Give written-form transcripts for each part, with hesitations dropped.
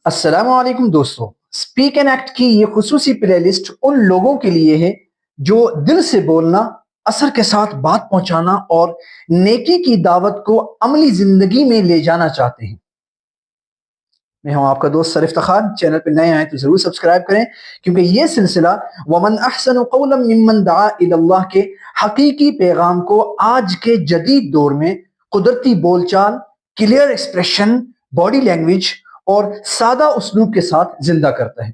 अस्सलाम वालेकुम दोस्तों। स्पीक एंड एक्ट की ये खुसूसी प्ले लिस्ट उन लोगों के लिए है जो दिल से बोलना, असर के साथ बात पहुंचाना और नेकी की दावत को अमली जिंदगी में ले जाना चाहते हैं। मैं हूं आपका दोस्त सर इफ्तिखार। चैनल पर नए आए तो जरूर सब्सक्राइब करें, क्योंकि ये सिलसिला वमन अहसन क़ौलन मिम्मन दआ इलल्लाह के हकीकी पैगाम को आज के जदीद दौर में कुदरती बोलचाल, क्लियर एक्सप्रेशन, बॉडी लैंग्वेज और सादा उसलूब के साथ जिंदा करता है।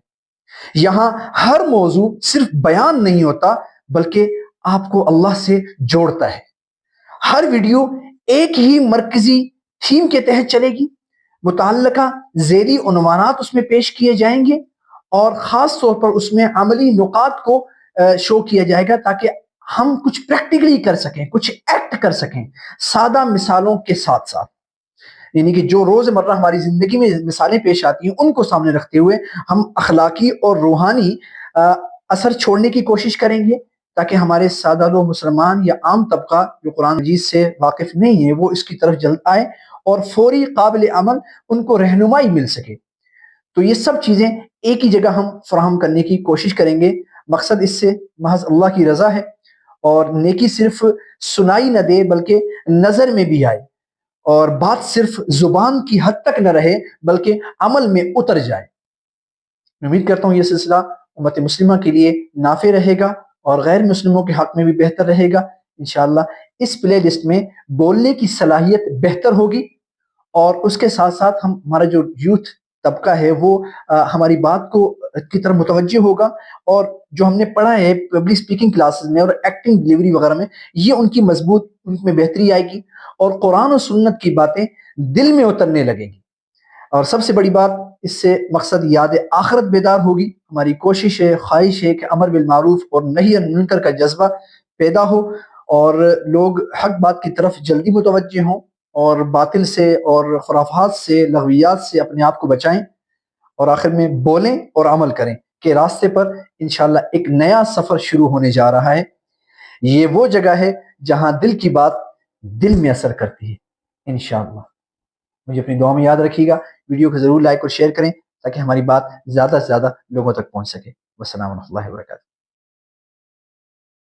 यहाँ हर मौजू सिर्फ बयान नहीं होता, बल्कि आपको अल्लाह से जोड़ता है। हर वीडियो एक ही मरकजी थीम के तहत चलेगी। मुतल्लका ज़ेरी उन्वानात उसमें पेश किए जाएंगे और ख़ास तौर पर उसमें अमली नुकात को शो किया जाएगा, ताकि हम कुछ प्रैक्टिकली कर सकें, कुछ एक्ट कर सकें सादा मिसालों के साथ साथ। यानी कि जो रोज़मर्रा हमारी ज़िंदगी में मिसालें पेश आती हैं, उनको सामने रखते हुए हम अखलाकी और रूहानी असर छोड़ने की कोशिश करेंगे, ताकि हमारे सादा लोग, मुसलमान या आम तबका जो कुरान मजीद से वाकिफ नहीं है, वो इसकी तरफ जल्द आए और फौरी काबिल अमल उनको रहनुमाई मिल सके। तो ये सब चीज़ें एक ही जगह हम फराहम करने की कोशिश करेंगे। मकसद इससे महज अल्लाह की रज़ा है और नेकी सिर्फ सुनाई न दे, बल्कि नज़र में भी आए और बात सिर्फ जुबान की हद तक न रहे, बल्कि अमल में उतर जाए। उम्मीद करता हूँ ये सिलसिला उम्मत मुस्लिमा के लिए नाफे रहेगा और गैर मुस्लिमों के हक में भी बेहतर रहेगा। इंशाअल्लाह इस प्ले लिस्ट में बोलने की सलाहियत बेहतर होगी और उसके साथ साथ हम, हमारा जो यूथ तबका है वो हमारी बात को की तरफ मुतवज्जो होगा, और जो हमने पढ़ा है पब्लिक स्पीकिंग क्लासेस में और एक्टिंग डिलीवरी वगैरह में, ये उनकी मजबूत, उनमें बेहतरी आएगी और कुरान और सुन्नत की बातें दिल में उतरने लगेंगी। और सबसे बड़ी बात, इससे मकसद याद आखिरत बेदार होगी। हमारी कोशिश है, ख्वाहिश है कि अमर बिल मारूफ और नही अनिल मुनकर का जज्बा पैदा हो और लोग हक बात की तरफ जल्दी मुतवज्जे हों और बातिल से और खुराफात से, लग़वियात से अपने आप को बचाएं और आखिर में बोलें और अमल करें कि रास्ते पर इंशाअल्लाह एक नया सफर शुरू होने जा रहा है। ये वो जगह है जहां दिल की बात दिल में असर करती है। इंशाअल्लाह मुझे अपनी दुआ में याद रखिएगा। वीडियो को जरूर लाइक और शेयर करें, ताकि हमारी बात ज्यादा से ज्यादा लोगों तक पहुंच सके। वस्सलाम वर्हमतुल्लाहि वबरकातुहू।